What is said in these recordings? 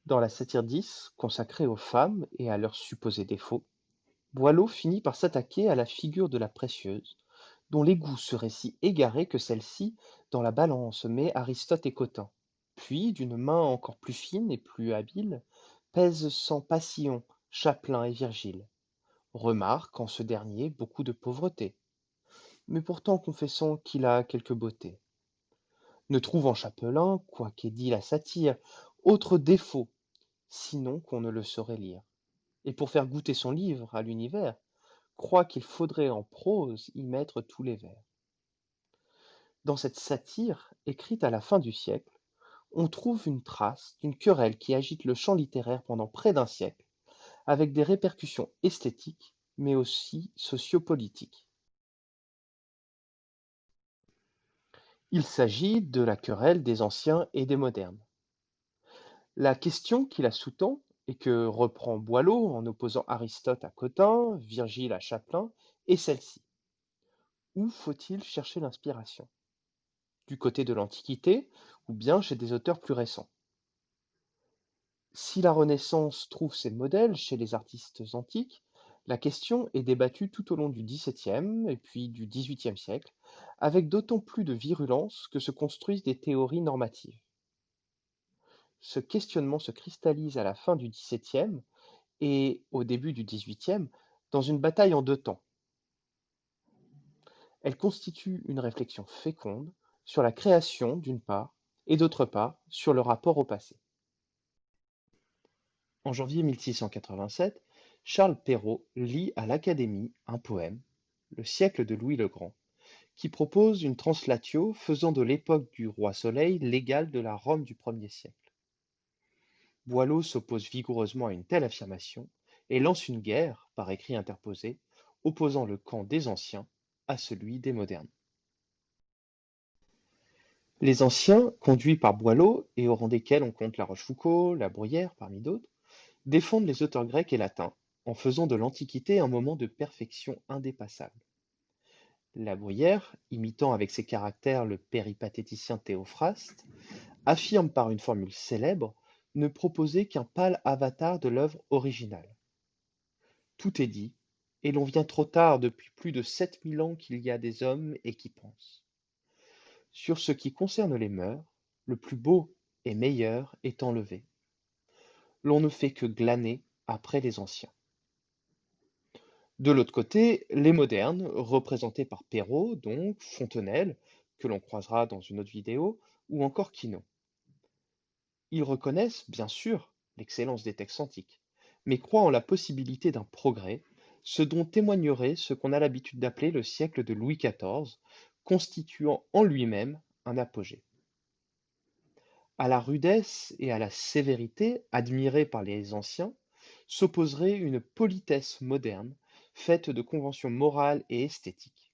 Dans la satire 10, consacrée aux femmes et à leurs supposés défauts, Boileau finit par s'attaquer à la figure de la précieuse, dont les goûts seraient si égarés que celle-ci, dans la balance, met Aristote et Cotin. Puis, d'une main encore plus fine et plus habile, pèse sans passion Chapelain et Virgile. Remarque en ce dernier beaucoup de pauvreté, mais pourtant confessons qu'il a quelque beauté. Ne trouve en Chapelain, quoi qu'ait dit la satire, autre défaut, sinon qu'on ne le saurait lire. Et pour faire goûter son livre à l'univers, croit qu'il faudrait en prose y mettre tous les vers. Dans cette satire, écrite à la fin du siècle, on trouve une trace d'une querelle qui agite le champ littéraire pendant près d'un siècle, avec des répercussions esthétiques, mais aussi sociopolitiques. Il s'agit de la querelle des anciens et des modernes. La question qui la sous-tend, et que reprend Boileau en opposant Aristote à Cotin, Virgile à Chapelain, est celle-ci. Où faut-il chercher l'inspiration? Du côté de l'Antiquité ou bien chez des auteurs plus récents? Si la Renaissance trouve ses modèles chez les artistes antiques, la question est débattue tout au long du XVIIe et puis du XVIIIe siècle, avec d'autant plus de virulence que se construisent des théories normatives. Ce questionnement se cristallise à la fin du XVIIe et au début du XVIIIe dans une bataille en deux temps. Elle constitue une réflexion féconde sur la création d'une part et d'autre part sur le rapport au passé. En janvier 1687, Charles Perrault lit à l'Académie un poème, Le siècle de Louis le Grand, qui propose une translatio faisant de l'époque du roi Soleil l'égale de la Rome du Ier siècle. Boileau s'oppose vigoureusement à une telle affirmation et lance une guerre, par écrit interposé, opposant le camp des anciens à celui des modernes. Les anciens, conduits par Boileau, et au rang desquels on compte La Rochefoucauld, La Bruyère parmi d'autres, défendent les auteurs grecs et latins, en faisant de l'Antiquité un moment de perfection indépassable. La Bruyère, imitant avec ses caractères le péripatéticien Théophraste, affirme par une formule célèbre ne proposer qu'un pâle avatar de l'œuvre originale. Tout est dit, et l'on vient trop tard depuis plus de 7000 ans qu'il y a des hommes et qui pensent. Sur ce qui concerne les mœurs, le plus beau et meilleur est enlevé. L'on ne fait que glaner après les anciens. De l'autre côté, les modernes, représentés par Perrault, donc Fontenelle, que l'on croisera dans une autre vidéo, ou encore Quinault. Ils reconnaissent, bien sûr, l'excellence des textes antiques, mais croient en la possibilité d'un progrès, ce dont témoignerait ce qu'on a l'habitude d'appeler le siècle de Louis XIV, constituant en lui-même un apogée. À la rudesse et à la sévérité admirées par les anciens s'opposerait une politesse moderne faite de conventions morales et esthétiques.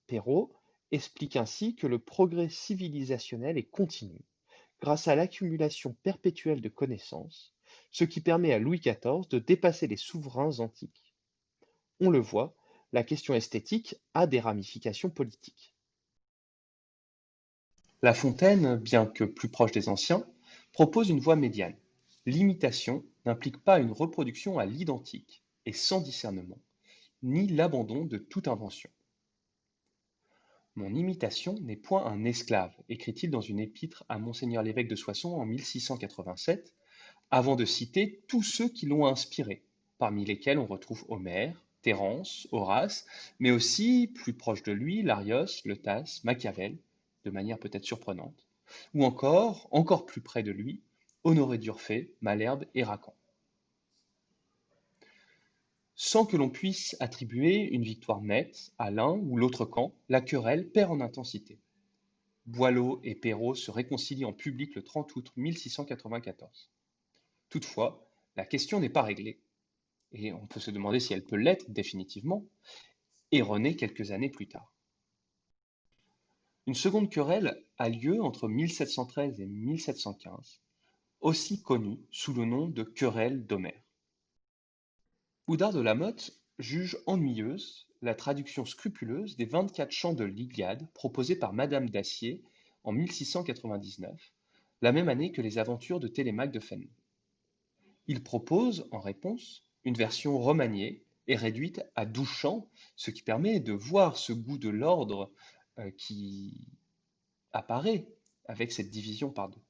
Perrault explique ainsi que le progrès civilisationnel est continu, grâce à l'accumulation perpétuelle de connaissances, ce qui permet à Louis XIV de dépasser les souverains antiques. On le voit, la question esthétique a des ramifications politiques. La Fontaine, bien que plus proche des anciens, propose une voie médiane. L'imitation n'implique pas une reproduction à l'identique et sans discernement, ni l'abandon de toute invention. Mon imitation n'est point un esclave, écrit-il dans une épître à Monseigneur l'évêque de Soissons en 1687, avant de citer tous ceux qui l'ont inspiré, parmi lesquels on retrouve Homère, Terence, Horace, mais aussi, plus proche de lui, Larios, Le Tasse, Machiavel, de manière peut-être surprenante, ou encore plus près de lui, Honoré d'Urfé, Malherbe et Racan. Sans que l'on puisse attribuer une victoire nette à l'un ou l'autre camp, la querelle perd en intensité. Boileau et Perrault se réconcilient en public le 30 août 1694. Toutefois, la question n'est pas réglée, et on peut se demander si elle peut l'être définitivement, et renaît quelques années plus tard. Une seconde querelle a lieu entre 1713 et 1715, aussi connue sous le nom de querelle d'Homère. Oudard de la Motte juge ennuyeuse la traduction scrupuleuse des 24 chants de l'Iliade proposés par Madame Dacier en 1699, la même année que les aventures de Télémaque de Fénelon. Il propose, en réponse, une version remaniée et réduite à 12 chants, ce qui permet de voir ce goût de l'ordre qui apparaît avec cette division par deux.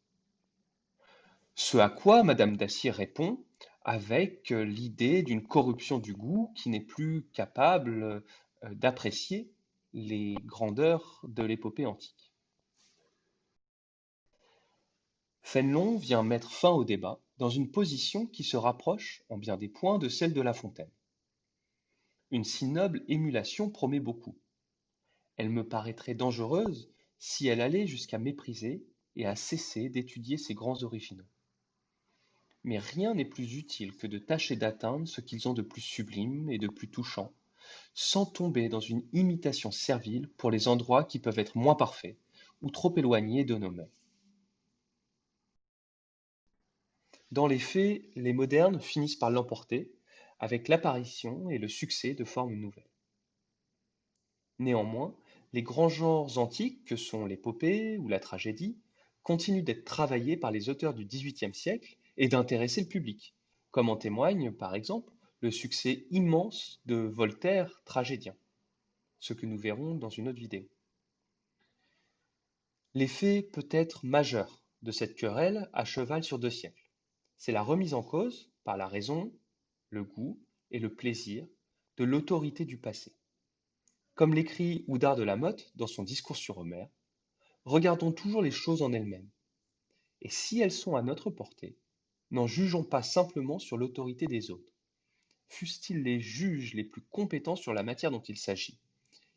Ce à quoi Madame Dacier répond avec l'idée d'une corruption du goût qui n'est plus capable d'apprécier les grandeurs de l'épopée antique. Fénelon vient mettre fin au débat dans une position qui se rapproche, en bien des points, de celle de La Fontaine. Une si noble émulation promet beaucoup. Elle me paraîtrait dangereuse si elle allait jusqu'à mépriser et à cesser d'étudier ces grands originaux. Mais rien n'est plus utile que de tâcher d'atteindre ce qu'ils ont de plus sublime et de plus touchant, sans tomber dans une imitation servile pour les endroits qui peuvent être moins parfaits ou trop éloignés de nos mœurs. Dans les faits, les modernes finissent par l'emporter avec l'apparition et le succès de formes nouvelles. Néanmoins, les grands genres antiques que sont l'épopée ou la tragédie continuent d'être travaillés par les auteurs du XVIIIe siècle et d'intéresser le public, comme en témoigne par exemple le succès immense de Voltaire tragédien, ce que nous verrons dans une autre vidéo. L'effet peut-être majeur de cette querelle à cheval sur 2 siècles, c'est la remise en cause, par la raison, le goût et le plaisir, de l'autorité du passé. Comme l'écrit Oudard de la Motte dans son discours sur Homère, regardons toujours les choses en elles-mêmes, et si elles sont à notre portée, n'en jugeons pas simplement sur l'autorité des autres. Fussent-ils les juges les plus compétents sur la matière dont il s'agit,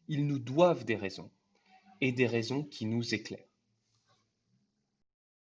ils nous doivent des raisons, et des raisons qui nous éclairent.